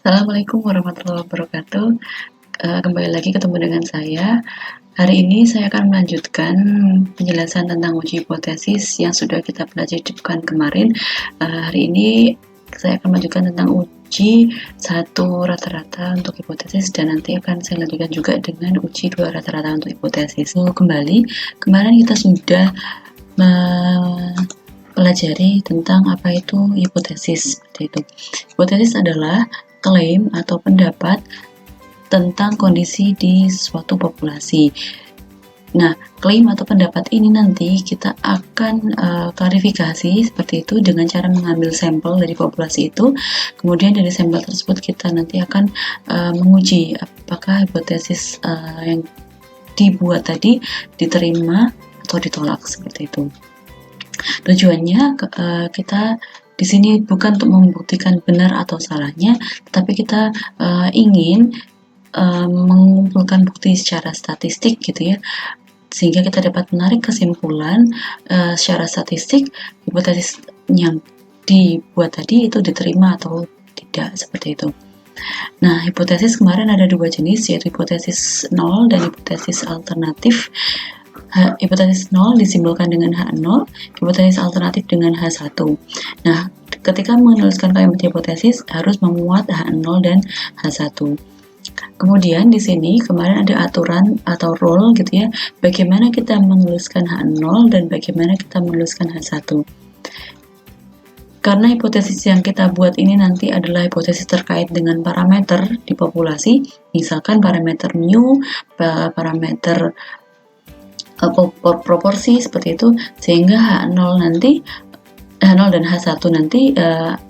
Assalamualaikum warahmatullahi wabarakatuh. Kembali lagi ketemu dengan saya. Hari ini saya akan melanjutkan penjelasan tentang uji hipotesis yang sudah kita pelajari di pekan kemarin. Hari ini saya akan melanjutkan tentang uji 1 rata-rata untuk hipotesis, dan nanti akan saya lanjutkan juga dengan uji 2 rata-rata untuk hipotesis. Kembali, kemarin kita sudah mempelajari tentang apa itu hipotesis. Seperti itu. Hipotesis adalah klaim atau pendapat tentang kondisi di suatu populasi. Nah, klaim atau pendapat ini nanti kita akan klarifikasi seperti itu dengan cara mengambil sampel dari populasi itu. Kemudian dari sampel tersebut kita nanti akan menguji apakah hipotesis yang dibuat tadi diterima atau ditolak, seperti itu. Tujuannya kita di sini bukan untuk membuktikan benar atau salahnya, tetapi kita ingin mengumpulkan bukti secara statistik gitu ya, sehingga kita dapat menarik kesimpulan secara statistik hipotesis yang dibuat tadi itu diterima atau tidak, seperti itu. Nah, hipotesis kemarin ada 2 jenis, yaitu hipotesis 0 dan hipotesis alternatif. Hipotesis 0 disimbolkan dengan H0, hipotesis alternatif dengan H1. Nah, ketika menuliskan kalimat hipotesis harus memuat H0 dan H1. Kemudian di sini kemarin ada aturan atau rule gitu ya, bagaimana kita menuliskan H0 dan bagaimana kita menuliskan H1. Karena hipotesis yang kita buat ini nanti adalah hipotesis terkait dengan parameter di populasi, misalkan parameter mu, parameter proporsi, seperti itu, sehingga H0 dan H1 nanti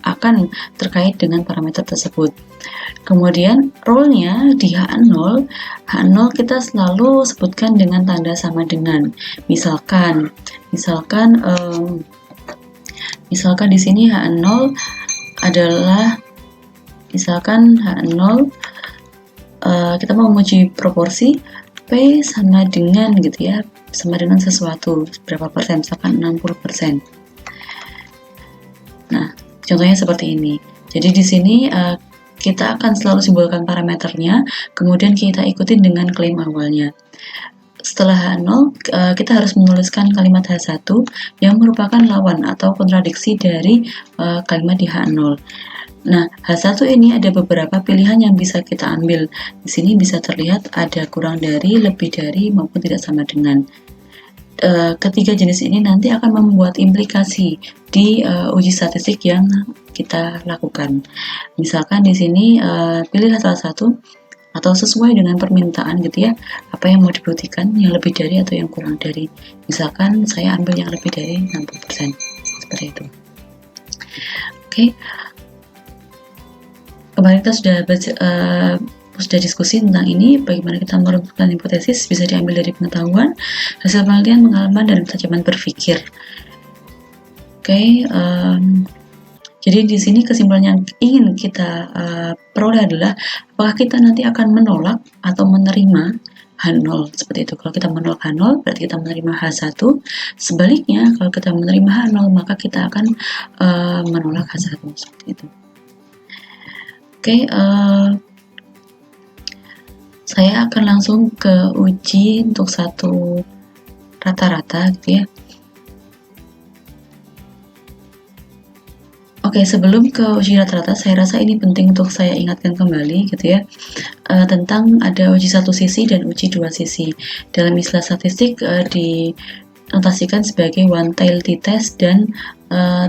akan terkait dengan parameter tersebut. Kemudian rule-nya di H0 kita selalu sebutkan dengan tanda sama dengan. Misalkan di sini H0 adalah kita mau menguji proporsi P sama dengan gitu ya, sama dengan sesuatu berapa persen, misalkan 60%. Nah, contohnya seperti ini. Jadi di sini kita akan selalu simbolkan parameternya, kemudian kita ikutin dengan klaim awalnya. Setelah H0, kita harus menuliskan kalimat H1 yang merupakan lawan atau kontradiksi dari kalimat di H0. Nah, H1 ini ada beberapa pilihan yang bisa kita ambil. Di sini bisa terlihat ada kurang dari, lebih dari, maupun tidak sama dengan. Ketiga jenis ini nanti akan membuat implikasi di uji statistik yang kita lakukan. Misalkan di sini pilihlah salah satu atau sesuai dengan permintaan gitu ya, apa yang mau dibuktikan, yang lebih dari atau yang kurang dari. Misalkan saya ambil yang lebih dari 60%, seperti itu. Oke. Kemarin kita sudah diskusi tentang ini, bagaimana kita merumuskan hipotesis bisa diambil dari pengetahuan, hasil penelitian, pengalaman, dan ketajaman berpikir. Oke, jadi di sini kesimpulan yang ingin kita peroleh adalah apakah kita nanti akan menolak atau menerima H0, seperti itu. Kalau kita menolak H0 berarti kita menerima H1. Sebaliknya, kalau kita menerima H0 maka kita akan menolak H1, seperti itu. Oke, saya akan langsung ke uji untuk 1 rata-rata gitu ya. Oke, sebelum ke uji rata-rata, saya rasa ini penting untuk saya ingatkan kembali gitu ya, tentang ada uji 1 sisi dan uji 2 sisi. Dalam istilah statistik dinotasikan sebagai one tail t-test dan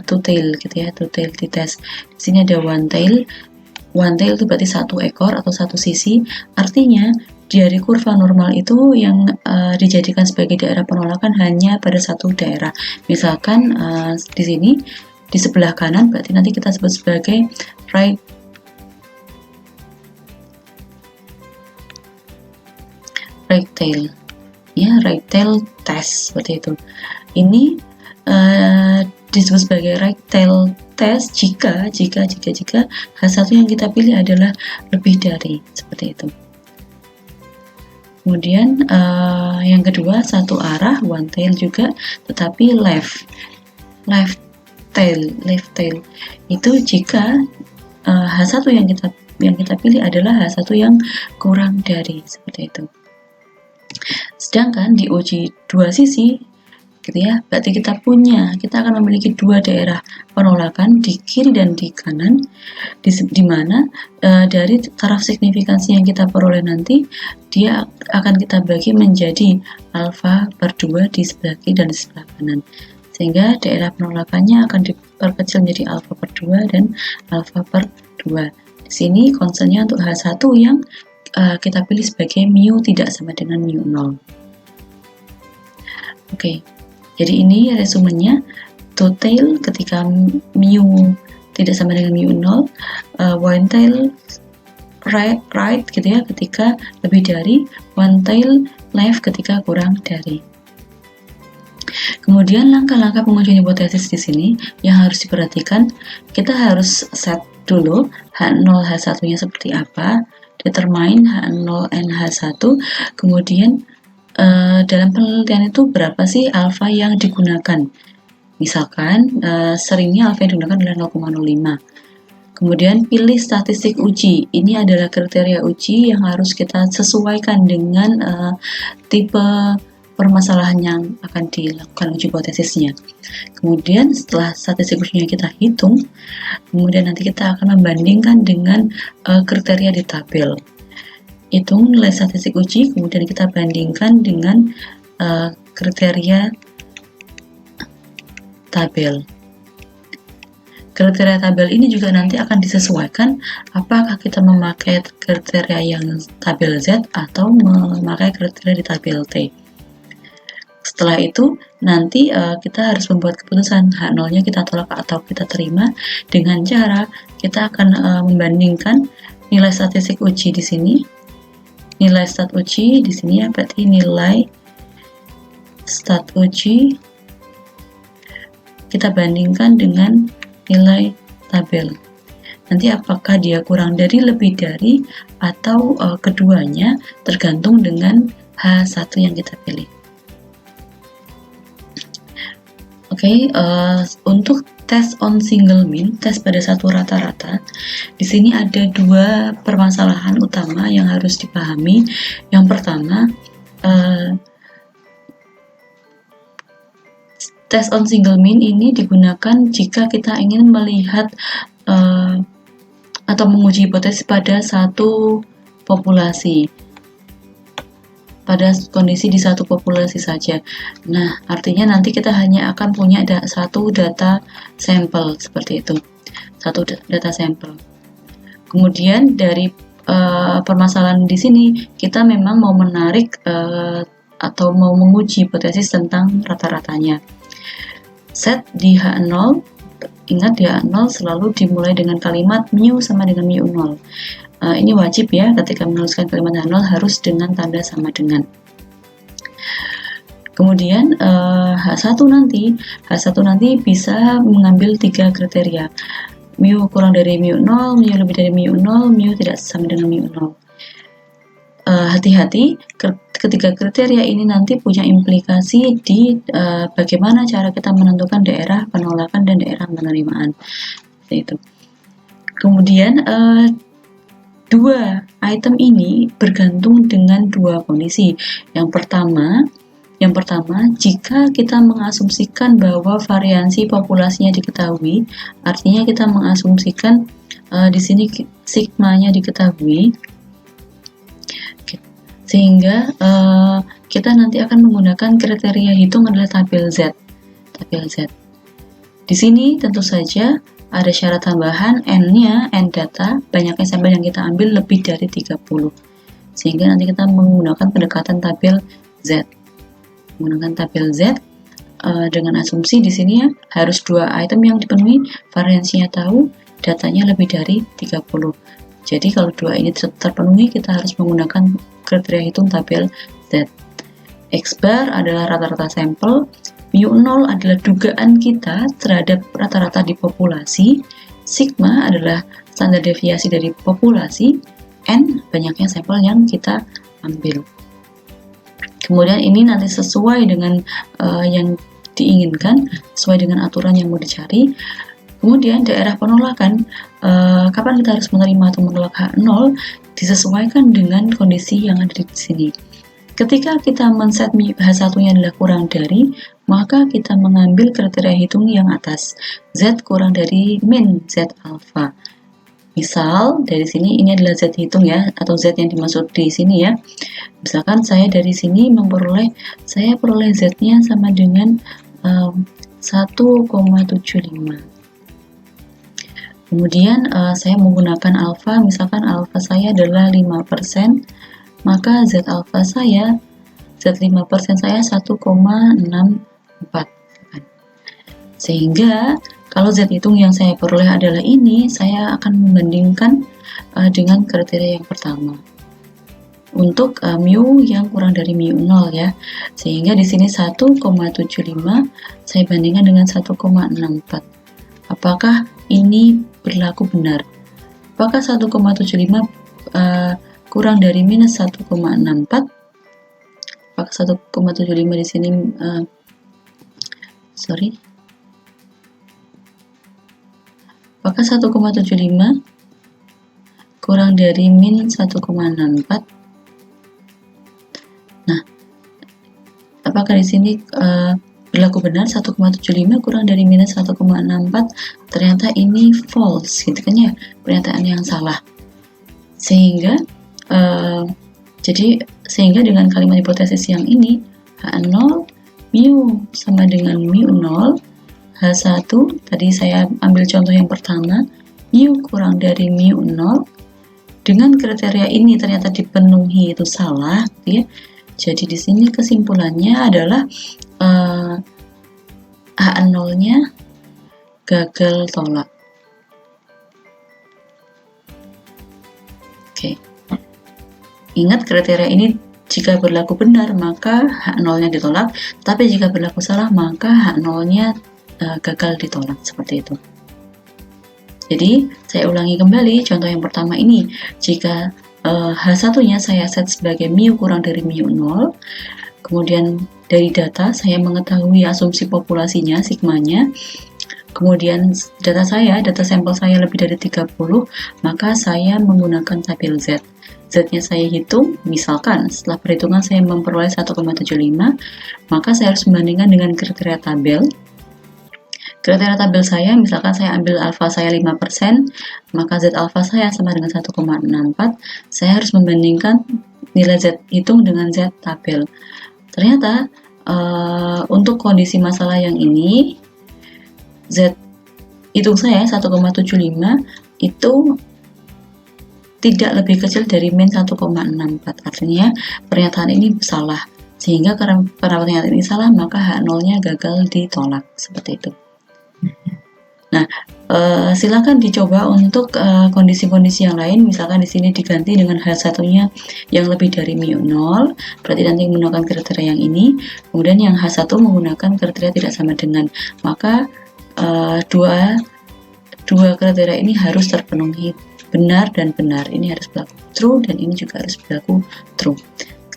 two tail gitu ya, two tail t-test. Di sini ada one tail. One tail itu berarti 1 ekor atau 1 sisi, artinya dari kurva normal itu yang dijadikan sebagai daerah penolakan hanya pada 1 daerah. Misalkan di sini di sebelah kanan berarti nanti kita sebut sebagai right tail, ya, right tail test, seperti itu. Ini disebut sebagai right tail test jika H1 yang kita pilih adalah lebih dari, seperti itu. Kemudian yang kedua 1 arah, one tail juga, tetapi left tail itu jika H1 yang kita yang kita pilih adalah H1 yang kurang dari, seperti itu. Sedangkan di uji dua sisi gitu ya, berarti kita akan memiliki dua daerah penolakan di kiri dan di kanan, di mana dari taraf signifikansi yang kita peroleh nanti dia akan kita bagi menjadi alfa per 2 di sebelah kiri dan di sebelah kanan, sehingga daerah penolakannya akan diperkecil menjadi alfa per 2 dan alfa per 2. Di sini concernnya untuk H1 yang kita pilih sebagai mu tidak sama dengan mu 0. Oke, jadi ini resumenya. To tail ketika mu tidak sama dengan mu 0, one tail right gitu ya ketika lebih dari, one tail left ketika kurang dari. Kemudian langkah-langkah pengujian hipotesis di sini yang harus diperhatikan, kita harus set dulu H0 H1-nya seperti apa, determine H0 and H1, kemudian dalam penelitian itu berapa sih alfa yang digunakan. Misalkan seringnya alfa yang digunakan adalah 0,05. Kemudian pilih statistik uji. Ini adalah kriteria uji yang harus kita sesuaikan dengan tipe permasalahan yang akan dilakukan uji hipotesisnya. Kemudian setelah statistik ujinya kita hitung, kemudian nanti kita akan membandingkan dengan kriteria di tabel. Hitung nilai statistik uji, kemudian kita bandingkan dengan kriteria tabel. Kriteria tabel ini juga nanti akan disesuaikan apakah kita memakai kriteria yang tabel Z atau memakai kriteria di tabel T. Setelah itu nanti kita harus membuat keputusan H0-nya kita tolak atau kita terima dengan cara kita akan membandingkan nilai statistik uji di sini. Nilai stat uji di sini ya, berarti nilai stat uji kita bandingkan dengan nilai tabel. Nanti apakah dia kurang dari, lebih dari, atau keduanya tergantung dengan H1 yang kita pilih. Oke, untuk tes on single mean, tes pada satu rata-rata, di sini ada dua permasalahan utama yang harus dipahami. Yang pertama, tes on single mean ini digunakan jika kita ingin melihat atau menguji hipotesis pada satu populasi, pada kondisi di satu populasi saja. Nah, artinya nanti kita hanya akan punya satu data sampel seperti itu, satu data sampel. Kemudian dari permasalahan di sini kita memang mau menarik atau mau menguji hipotesis tentang rata-ratanya. Set di H0, ingat di H0 selalu dimulai dengan kalimat mu sama dengan mu 0. Ini wajib ya, ketika menuliskan kalimat H0 harus dengan tanda sama dengan. Kemudian H1 nanti bisa mengambil 3 kriteria. Mu kurang dari mu 0, mu lebih dari mu 0, mu tidak sama dengan mu 0. Hati-hati, ketiga kriteria ini nanti punya implikasi di bagaimana cara kita menentukan daerah penolakan dan daerah penerimaan. Seperti itu. Kemudian dua item ini bergantung dengan dua kondisi. Yang pertama, jika kita mengasumsikan bahwa variansi populasinya diketahui, artinya kita mengasumsikan di sini sigmanya diketahui, sehingga kita nanti akan menggunakan kriteria hitung adalah tabel Z. Di sini tentu saja ada syarat tambahan, N-nya, N data, banyaknya sampel yang kita ambil lebih dari 30. Sehingga nanti kita menggunakan pendekatan tabel Z. Dengan asumsi di sini ya, harus dua item yang dipenuhi, variansinya tahu, datanya lebih dari 30. Jadi kalau dua ini terpenuhi, kita harus menggunakan kriteria hitung tabel Z. X bar adalah rata-rata sampel, mu 0 adalah dugaan kita terhadap rata-rata di populasi, sigma adalah standar deviasi dari populasi, N banyaknya sampel yang kita ambil. Kemudian ini nanti sesuai dengan yang diinginkan, sesuai dengan aturan yang mau dicari. Kemudian daerah penolakan, kapan kita harus menerima atau menolak H0 disesuaikan dengan kondisi yang ada di sini. Ketika kita men-set H1-nya adalah kurang dari, maka kita mengambil kriteria hitung yang atas, Z kurang dari min Z alfa. Misal dari sini ini adalah Z hitung ya, atau Z yang dimaksud di sini ya. Misalkan saya dari sini saya peroleh Z-nya sama dengan 1,75. Kemudian saya menggunakan alfa, misalkan alfa saya adalah 5%, maka Z alfa saya, Z 5% saya 1,64. Sehingga kalau Z hitung yang saya peroleh adalah ini, saya akan membandingkan dengan kriteria yang pertama. Untuk mu yang kurang dari mu 0 ya. Sehingga di sini 1,75 saya bandingkan dengan 1,64. Apakah ini berlaku benar? Apakah 1,75 kurang dari minus 1,64? Apakah 1,75 di sini Apakah 1,75 kurang dari min 1,64? Nah, apakah di sini berlaku benar 1,75 kurang dari minus 1,64? Ternyata ini false, gitu kan ya, pernyataan yang salah. Sehingga dengan kalimat hipotesis yang ini, H0 mu sama dengan mu 0, H1 tadi saya ambil contoh yang pertama, mu kurang dari mu 0. Dengan kriteria ini ternyata dipenuhi, itu salah, ya. Jadi di sini kesimpulannya adalah H0-nya gagal tolak. Oke. Ingat kriteria ini jika berlaku benar maka H0-nya ditolak, tapi jika berlaku salah maka H0-nya gagal ditolak, seperti itu. Jadi saya ulangi kembali contoh yang pertama ini. Jika H1-nya saya set sebagai mu kurang dari mu 0, kemudian dari data saya mengetahui asumsi populasinya, sigmanya, kemudian data sampel saya lebih dari 30, maka saya menggunakan tabel Z. Z-nya saya hitung, misalkan setelah perhitungan saya memperoleh 1,75, maka saya harus membandingkan dengan kriteria tabel. Kriteria tabel saya, misalkan saya ambil alfa saya 5%, maka Z alfa saya sama dengan 1,64. Saya harus membandingkan nilai Z hitung dengan Z tabel. Ternyata untuk kondisi masalah yang ini, Z hitung saya 1,75 itu tidak lebih kecil dari min 1,64. Artinya pernyataan ini salah. Sehingga karena pernyataan ini salah, maka H0-nya gagal ditolak. Seperti itu. Nah, silakan dicoba untuk kondisi-kondisi yang lain. Misalkan di sini diganti dengan H1-nya yang lebih dari mu 0, berarti nanti menggunakan kriteria yang ini. Kemudian yang H1 menggunakan kriteria tidak sama dengan, maka dua kriteria ini harus terpenuhi, benar dan benar. Ini harus berlaku true dan ini juga harus berlaku true.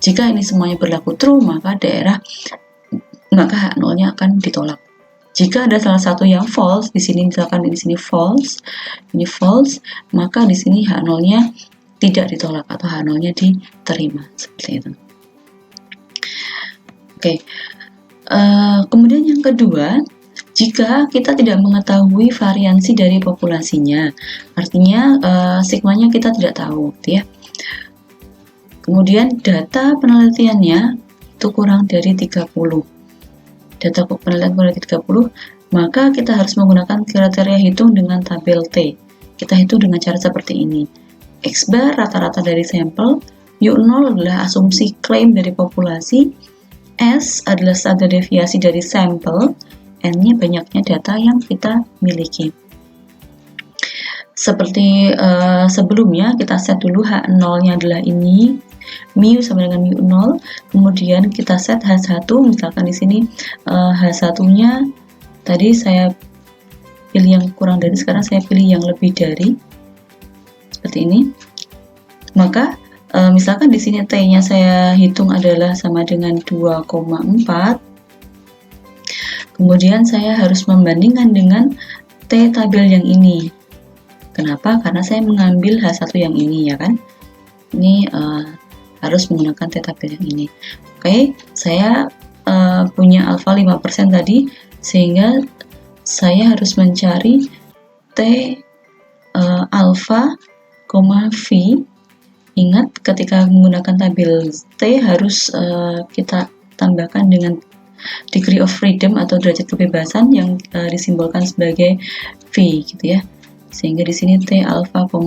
Jika ini semuanya berlaku true, maka H0-nya akan ditolak. Jika ada salah satu yang false, di sini misalkan di sini false, ini false, maka di sini H0-nya tidak ditolak atau H0-nya diterima, seperti itu. Oke. Kemudian yang kedua, jika kita tidak mengetahui variansi dari populasinya, artinya sigmanya kita tidak tahu, ya. Kemudian data penelitiannya itu kurang dari 30. Data penelitian kurang dari 30, maka kita harus menggunakan kriteria hitung dengan tabel T. Kita hitung dengan cara seperti ini. X bar rata-rata dari sampel, U0 adalah asumsi klaim dari populasi, S adalah standar deviasi dari sampel, N-nya banyaknya data yang kita miliki. Seperti sebelumnya, kita set dulu H0-nya adalah ini, mu sama dengan mu 0, kemudian kita set H1, misalkan di sini H1-nya tadi saya pilih yang kurang dari, sekarang saya pilih yang lebih dari, seperti ini. Maka misalkan di sini T-nya saya hitung adalah sama dengan 2,4, kemudian saya harus membandingkan dengan T tabel yang ini. Kenapa? Karena saya mengambil H1 yang ini, ya kan? Ini harus menggunakan T tabel yang ini. Oke, saya punya alfa 5% tadi, sehingga saya harus mencari T alfa, V. Ingat, ketika menggunakan tabel T harus kita tambahkan dengan degree of freedom atau derajat kebebasan yang disimbolkan sebagai V, gitu ya. Sehingga di sini T alfa, V.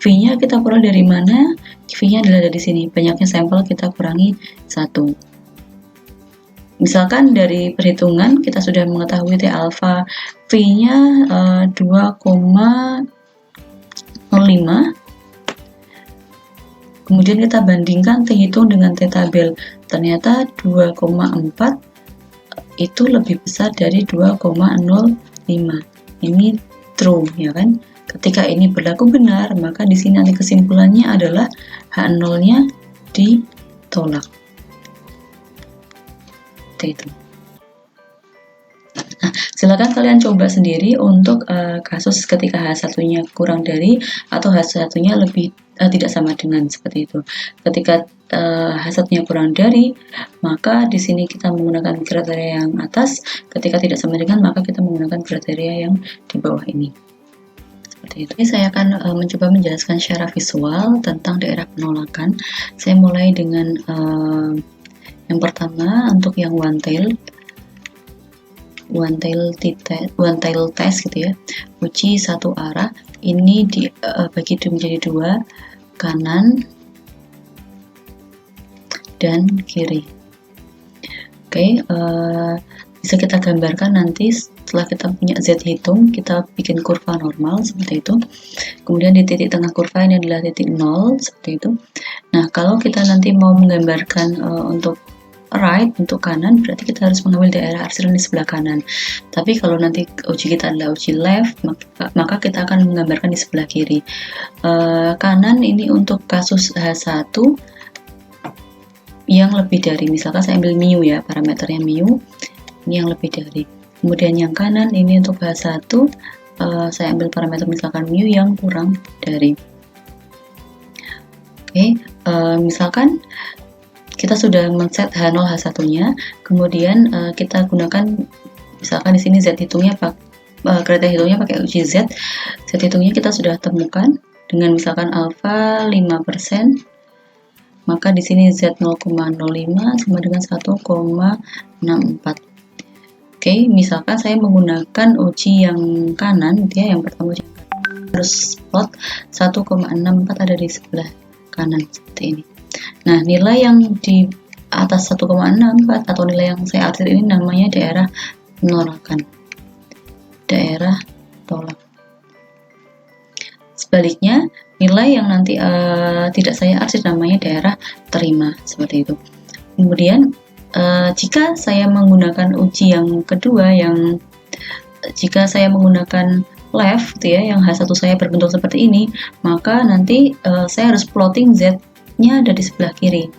V-nya kita peroleh dari mana? V-nya adalah dari sini. Banyaknya sampel kita kurangi 1. Misalkan dari perhitungan kita sudah mengetahui T alfa, V-nya 2,05. Kemudian kita bandingkan T hitung dengan T tabel. Ternyata 2,4 itu lebih besar dari 2,05. Ini true, ya kan? Ketika ini berlaku benar, maka di sini nanti kesimpulannya adalah H0-nya ditolak. Itu. Nah, silakan kalian coba sendiri untuk kasus ketika H1-nya kurang dari atau H1-nya lebih tidak sama dengan, seperti itu. Ketika H1-nya kurang dari, maka di sini kita menggunakan kriteria yang atas. Ketika tidak sama dengan, maka kita menggunakan kriteria yang di bawah ini. Seperti itu. Ini saya akan mencoba menjelaskan secara visual tentang daerah penolakan. Saya mulai dengan yang pertama untuk yang one tail test gitu ya, uji satu arah. Ini dibagi menjadi 2, kanan dan kiri. Oke, bisa kita gambarkan nanti setelah kita punya Z hitung, kita bikin kurva normal seperti itu. Kemudian di titik tengah kurva ini adalah titik 0, seperti itu. Nah, kalau kita nanti mau menggambarkan untuk right, untuk kanan, berarti kita harus mengambil daerah arsiran di sebelah kanan. Tapi kalau nanti uji kita adalah uji left, maka kita akan menggambarkan di sebelah kiri. Kanan ini untuk kasus H1 yang lebih dari, misalkan saya ambil mu ya, parameternya mu, ini yang lebih dari. Kemudian yang kanan ini untuk H1, saya ambil parameter misalkan mu yang kurang dari. Oke, misalkan kita sudah men-set H0 H1-nya, kemudian kita gunakan misalkan di sini Z hitungnya kriteria hitungnya pakai uji Z. Z hitungnya kita sudah temukan dengan misalkan alfa 5%, maka di sini Z 0,05 sama dengan 1,64. Oke, misalkan saya menggunakan uji yang kanan, dia yang pertama harus plot 1,64 ada di sebelah kanan seperti ini. Nah, nilai yang di atas 1,64 atau nilai yang saya arsir ini namanya daerah penolakan, daerah tolak. Sebaliknya, nilai yang nanti tidak saya arsir namanya daerah terima, seperti itu. Kemudian, jika saya menggunakan uji yang kedua, jika saya menggunakan left, ya, yang H1 saya berbentuk seperti ini, maka nanti saya harus plotting Z-nya ada di sebelah kiri.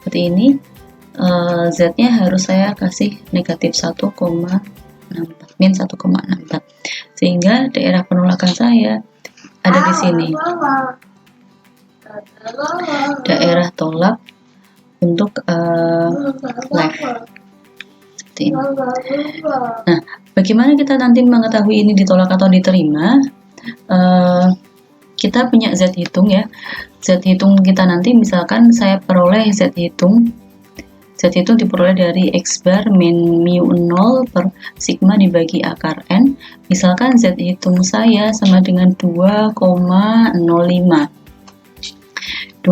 Seperti ini, Z-nya harus saya kasih negatif 1,64, min 1,64, sehingga daerah penolakan saya ada di sini. Daerah tolak untuk left. Seperti ini. Nah, bagaimana kita nanti mengetahui ini ditolak atau diterima? Kita punya Z hitung ya. Z hitung kita nanti misalkan saya peroleh Z hitung diperoleh dari X bar min mu 0 per sigma dibagi akar N. Misalkan Z hitung saya sama dengan 2,05. 2,05.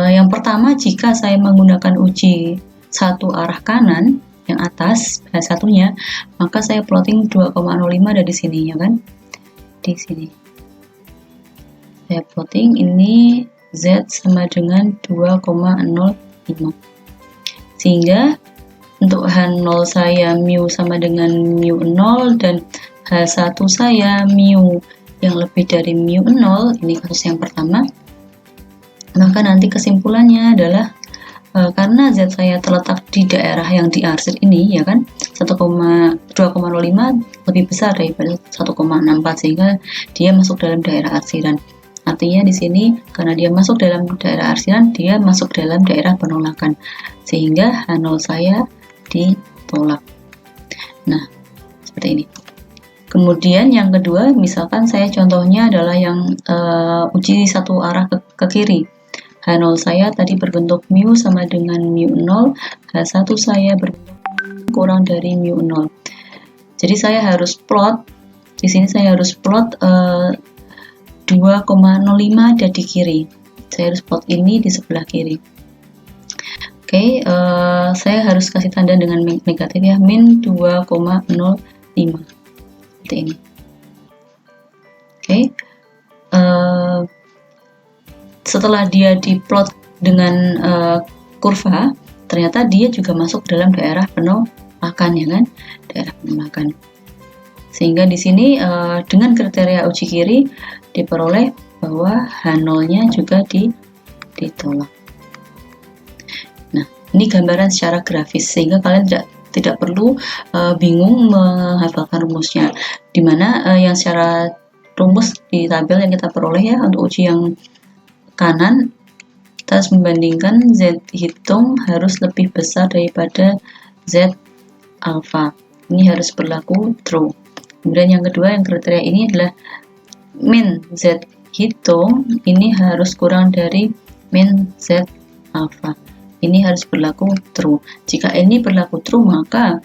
Yang pertama, jika saya menggunakan uji satu arah kanan yang atas satunya, maka saya plotting 2,05 ada di sini, ya kan? Di sini saya plotting ini Z sama dengan 2,05, sehingga untuk H0 saya mu sama dengan mu 0 dan H1 saya mu yang lebih dari mu 0, ini kasus yang pertama. Maka nanti kesimpulannya adalah karena Z saya terletak di daerah yang diarsir ini, ya kan, 2,05 lebih besar daripada 1,64 sehingga dia masuk dalam daerah arsiran. Artinya di sini karena dia masuk dalam daerah arsiran, dia masuk dalam daerah penolakan sehingga H0 saya ditolak. Nah, seperti ini. Kemudian yang kedua, misalkan saya contohnya adalah yang uji satu arah ke kiri. H0 saya tadi berbentuk mu sama dengan mu0, H1 saya berbentuk kurang dari mu0. Jadi saya harus plot, di sini saya harus plot 2,05 ada di kiri. Saya harus plot ini di sebelah kiri. Oke, saya harus kasih tanda dengan negatif ya, min 2,05. Seperti ini. Oke, setelah dia diplot dengan kurva, ternyata dia juga masuk dalam daerah penolakan ya kan, daerah penolakan. Sehingga di sini dengan kriteria uji kiri diperoleh bahwa H0-nya juga ditolak. Nah, ini gambaran secara grafis sehingga kalian tidak perlu bingung menghafalkan rumusnya, dimana yang secara rumus di tabel yang kita peroleh ya untuk uji yang kanan, kita harus membandingkan Z hitung harus lebih besar daripada Z alpha. Ini harus berlaku true. Kemudian yang kedua, yang kriteria ini adalah min Z hitung ini harus kurang dari min Z alpha. Ini harus berlaku true. Jika ini berlaku true, maka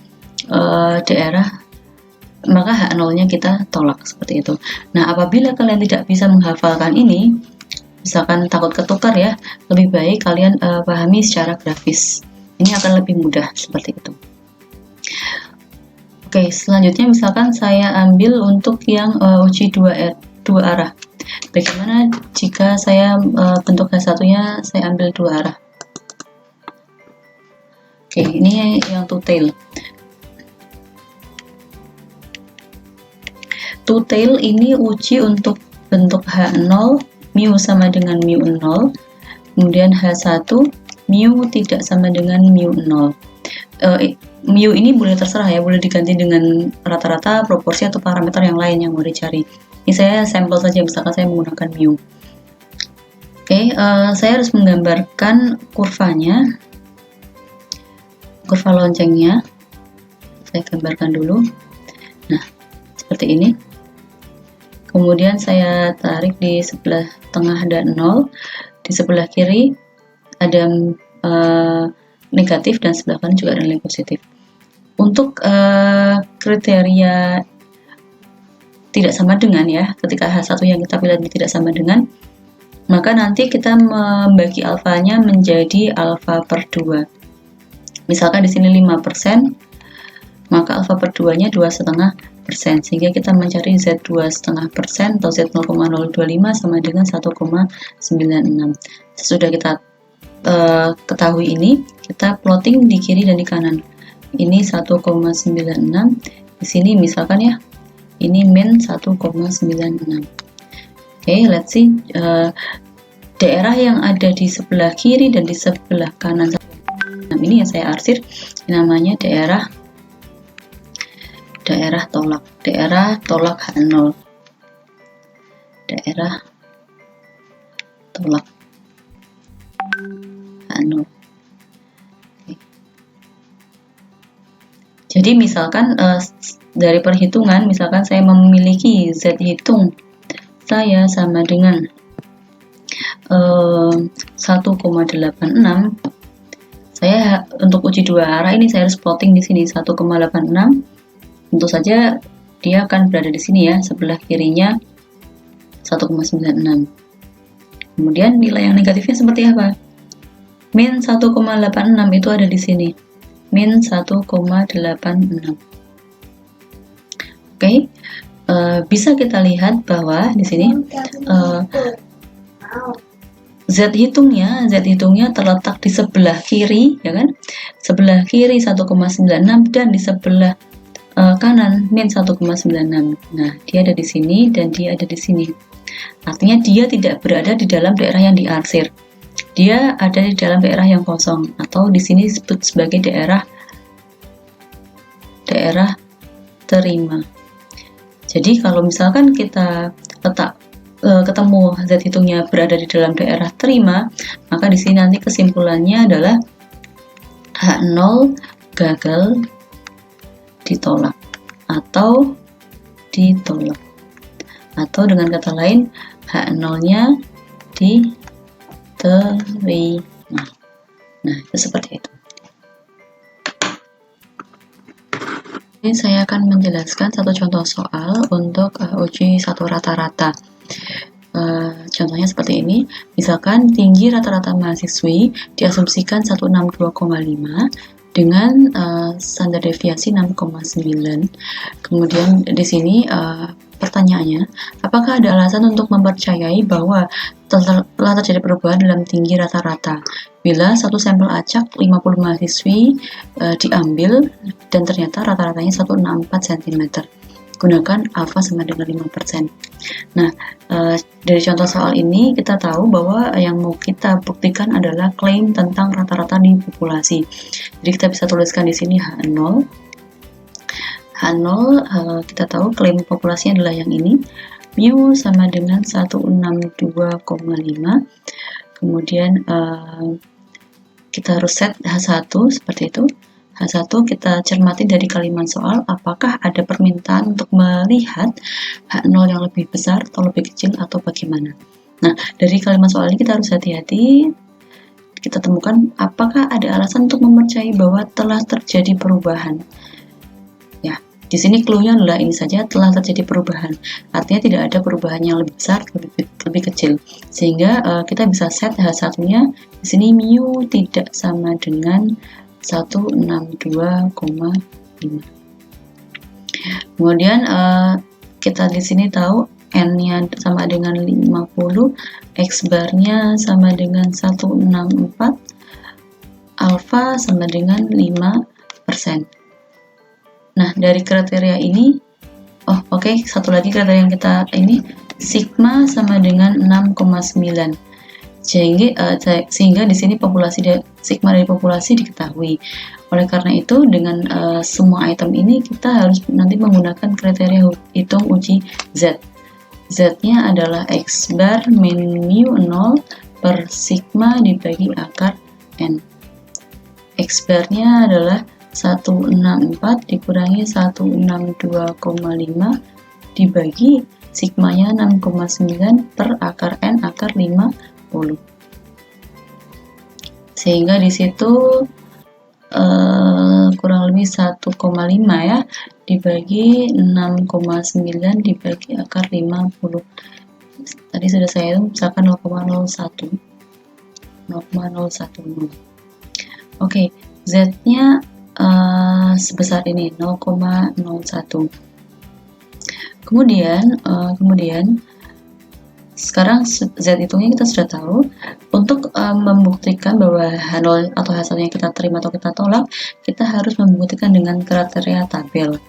H0-nya kita tolak seperti itu. Nah, apabila kalian tidak bisa menghafalkan ini, misalkan takut ketukar ya, lebih baik kalian pahami secara grafis. Ini akan lebih mudah seperti itu. Oke, selanjutnya misalkan saya ambil untuk yang uji dua arah. Bagaimana jika saya bentuk H1-nya saya ambil dua arah? Oke, ini yang two tail. Two tail ini uji untuk bentuk H0 mu sama dengan mu0, kemudian H1 mu tidak sama dengan mu0. Mu ini boleh terserah ya, boleh diganti dengan rata-rata, proporsi atau parameter yang lain yang mau dicari. Ini saya sampel saja, misalkan saya menggunakan mu. Oke, saya harus menggambarkan kurvanya. Kurva loncengnya saya gambarkan dulu. Nah, seperti ini. Kemudian saya tarik di sebelah tengah ada 0, di sebelah kiri ada negatif dan sebelah kanan juga ada nilai positif. Untuk kriteria tidak sama dengan ya, ketika H1 yang kita pilih tidak sama dengan, maka nanti kita membagi alfanya menjadi alfa per 2. Misalkan di sini 5%, maka alfa per 2-nya 2,5%, sehingga kita mencari Z 2,5% atau Z 0,025 sama dengan 1,96. Sesudah kita ketahui ini, kita plotting di kiri dan di kanan. Ini 1,96, di sini misalkan ya, ini min 1,96. Oke, let's see. Daerah yang ada di sebelah kiri dan di sebelah kanan ini yang saya arsir, namanya daerah tolak, daerah tolak H0, daerah tolak H0. Oke. Jadi misalkan dari perhitungan, misalkan saya memiliki Z hitung saya sama dengan 1,86, saya untuk uji dua arah ini saya harus plotting di sini 1,86. Tentu saja dia akan berada di sini ya, sebelah kirinya 1,96. Kemudian nilai yang negatifnya seperti apa? Min 1,86 itu ada di sini. Min 1,86. Oke, bisa kita lihat bahwa di sini Z hitungnya terletak di sebelah kiri, ya kan? Sebelah kiri 1,96 dan di sebelah kanan min 1,96. Nah, dia ada di sini dan dia ada di sini. Artinya dia tidak berada di dalam daerah yang diarsir. Dia ada di dalam daerah yang kosong atau di sini disebut sebagai daerah daerah terima. Jadi kalau misalkan kita ketemu zat hitungnya berada di dalam daerah terima, maka di sini nanti kesimpulannya adalah H0 gagal ditolak atau ditolak. Atau dengan kata lain, H0-nya diterima. Nah, itu seperti itu. Ini saya akan menjelaskan satu contoh soal untuk uji satu rata-rata. Contohnya seperti ini. Misalkan tinggi rata-rata mahasiswi diasumsikan 162,5 dengan standar deviasi 6,9. Kemudian di sini pertanyaannya, apakah ada alasan untuk mempercayai bahwa telah terjadi perubahan dalam tinggi rata-rata bila satu sampel acak 50 mahasiswi diambil dan ternyata rata-ratanya 164 cm. Gunakan alfa sama dengan 5%. Nah, dari contoh soal ini kita tahu bahwa yang mau kita buktikan adalah klaim tentang rata-rata di populasi. Jadi kita bisa tuliskan di sini H0. H0 kita tahu klaim populasinya adalah yang ini. Mu sama dengan 162,5. Kemudian kita harus set H1 seperti itu. H1 kita cermati dari kalimat soal, apakah ada permintaan untuk melihat H0 yang lebih besar atau lebih kecil atau bagaimana. Nah, dari kalimat soal ini kita harus hati-hati. Kita temukan apakah ada alasan untuk mempercayai bahwa telah terjadi perubahan. Ya, di sini clue-nya adalah ini saja, telah terjadi perubahan. Artinya tidak ada perubahan yang lebih besar, lebih kecil. Sehingga kita bisa set H1-nya. Di sini mu tidak sama dengan 162,5. Kemudian kita di sini tahu n-nya sama dengan 50, x bar-nya sama dengan 164, alfa sama dengan 5%. Nah, dari kriteria ini, satu lagi kriteria yang kita ini, sigma sama dengan 6,9. Sehingga di sini sigma dari populasi diketahui. Oleh karena itu, dengan semua item ini kita harus nanti menggunakan kriteria hitung uji Z. Z-nya adalah x bar min mu 0 per sigma dibagi akar n. X bar-nya adalah 164 dikurangi 162,5 dibagi sigmanya 6,9 per akar n akar 50. Sehingga di situ kurang lebih 1,5 ya dibagi 6,9 dibagi akar 50. Tadi sudah saya hitung misalkan 0,01. Oke, Z-nya sebesar ini 0,01. Kemudian sekarang Z hitungnya kita sudah tahu. Untuk membuktikan bahwa H0 atau hasilnya kita terima atau kita tolak, kita harus membuktikan dengan kriteria tabel.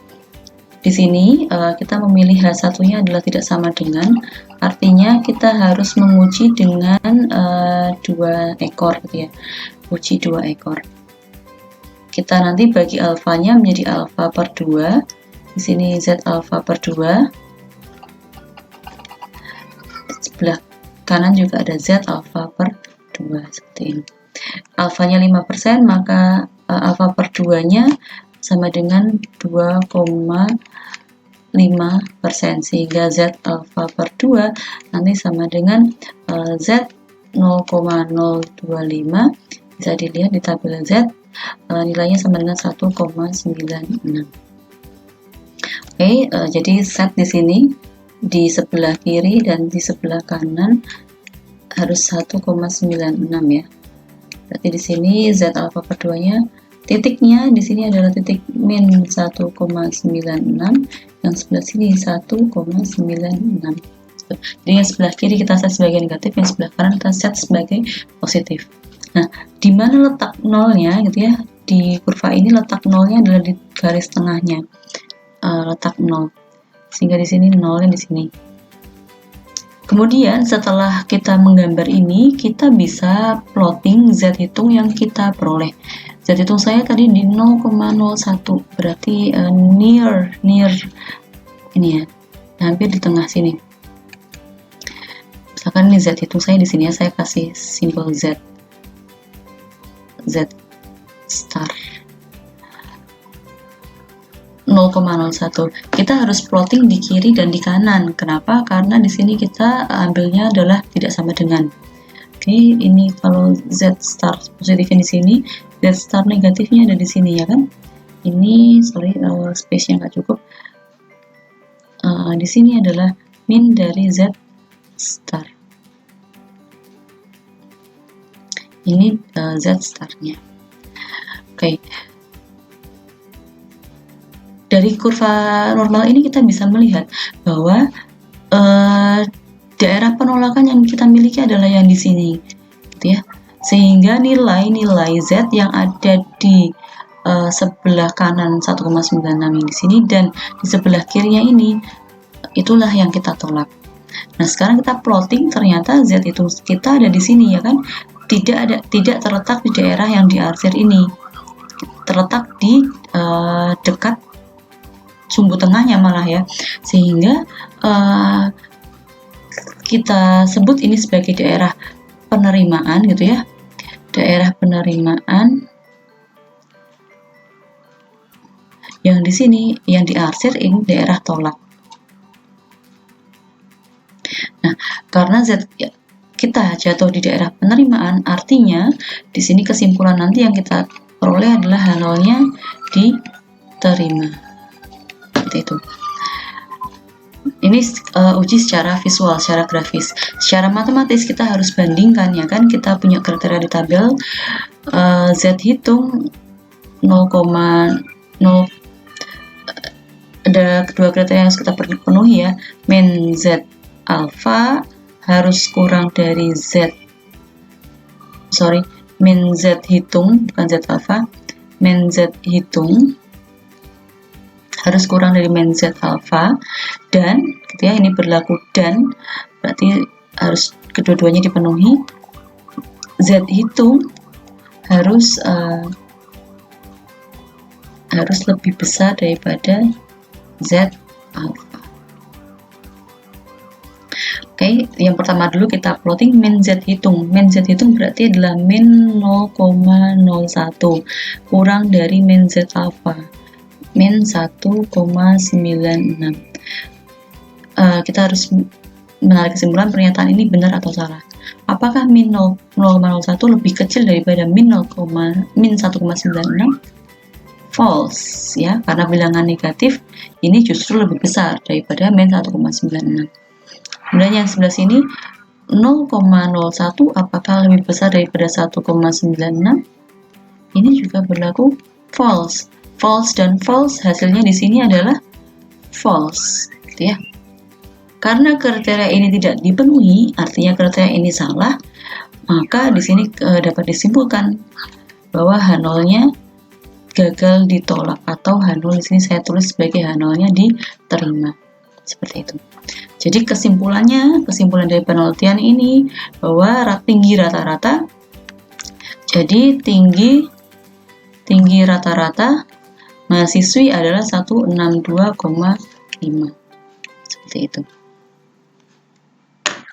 Di sini kita memilih H1-nya adalah tidak sama dengan, artinya kita harus menguji dengan 2 ekor gitu ya. Uji 2 ekor. Kita nanti bagi alfanya menjadi alfa per 2. Di sini Z alfa per 2. Sebelah kanan juga ada Z alfa per 2 seperti ini. Alfanya 5%, maka alfa per 2-nya sama dengan 2,5%, sehingga Z alfa per 2 nanti sama dengan Z 0,025. Bisa dilihat di tabel Z, nilainya sama dengan 1,96. Oke, jadi set di sini di sebelah kiri dan di sebelah kanan harus 1,96 ya. Berarti di sini Z alfa per 2-nya titiknya di sini adalah titik min 1,96, yang sebelah sini 1,96. Jadi yang sebelah kiri kita set sebagai negatif, yang sebelah kanan kita set sebagai positif. Nah, di mana letak nolnya gitu ya? Di kurva ini letak nolnya adalah di garis tengahnya. Letak 0. Sehingga di sini nolnya di sini. Kemudian setelah kita menggambar ini, kita bisa plotting Z hitung yang kita peroleh. Z hitung saya tadi di 0,01, berarti near ini ya, hampir di tengah sini. Misalkan ini Z hitung saya di sini ya, saya kasih simbol Z star 0,01. Kita harus plotting di kiri dan di kanan. Kenapa? Karena di sini kita ambilnya adalah tidak sama dengan. Oke, ini kalau Z star positifnya di sini, Z star negatifnya ada di sini ya kan? Ini sorry, space-nya nggak cukup. Di sini adalah min dari Z star. Ini Z star-nya. Oke. Dari kurva normal ini kita bisa melihat bahwa daerah penolakan yang kita miliki adalah yang di sini, gitu ya. Sehingga nilai-nilai Z yang ada di sebelah kanan 1,96 yang di sini dan di sebelah kirinya ini, itulah yang kita tolak. Nah, sekarang kita plotting, ternyata Z itu kita ada di sini ya kan, tidak terletak di daerah yang diarsir ini, terletak di dekat sumbu tengahnya malah ya, sehingga kita sebut ini sebagai daerah penerimaan gitu ya, daerah penerimaan yang di sini yang diarsir ini daerah tolak. Nah, karena Z kita jatuh di daerah penerimaan, artinya di sini kesimpulan nanti yang kita peroleh adalah halnya diterima. Seperti itu. Ini uji secara visual, secara grafis. Secara matematis kita harus bandingkan ya kan, kita punya kriteria di tabel Z hitung 0,0, ada kedua kriteria yang harus kita penuhi ya, min Z alpha harus kurang dari min Z hitung, bukan Z alpha, min Z hitung harus kurang dari min Z alpha, dan gitu ya, ini berlaku dan berarti harus kedua-duanya dipenuhi. Z hitung harus lebih besar daripada Z alpha. Oke, yang pertama dulu kita plotting min Z hitung. Min Z hitung berarti adalah min 0,01 kurang dari min Z alpha, min 1,96. Kita harus menarik kesimpulan pernyataan ini benar atau salah. Apakah min 0,01 lebih kecil daripada min 1,96? False ya, karena bilangan negatif ini justru lebih besar daripada min 1,96. Kemudian yang sebelah sini 0,01 apakah lebih besar daripada 1,96? Ini juga berlaku false. False dan false hasilnya di sini adalah false, gitu ya. Karena kriteria ini tidak dipenuhi, artinya kriteria ini salah, maka di sini dapat disimpulkan bahwa H0-nya gagal ditolak, atau H0 di sini saya tulis sebagai H0-nya diterima. Seperti itu. Jadi kesimpulan dari penelitian ini bahwa tinggi rata-rata, jadi tinggi rata-rata mahasiswi adalah 162,5. Seperti itu.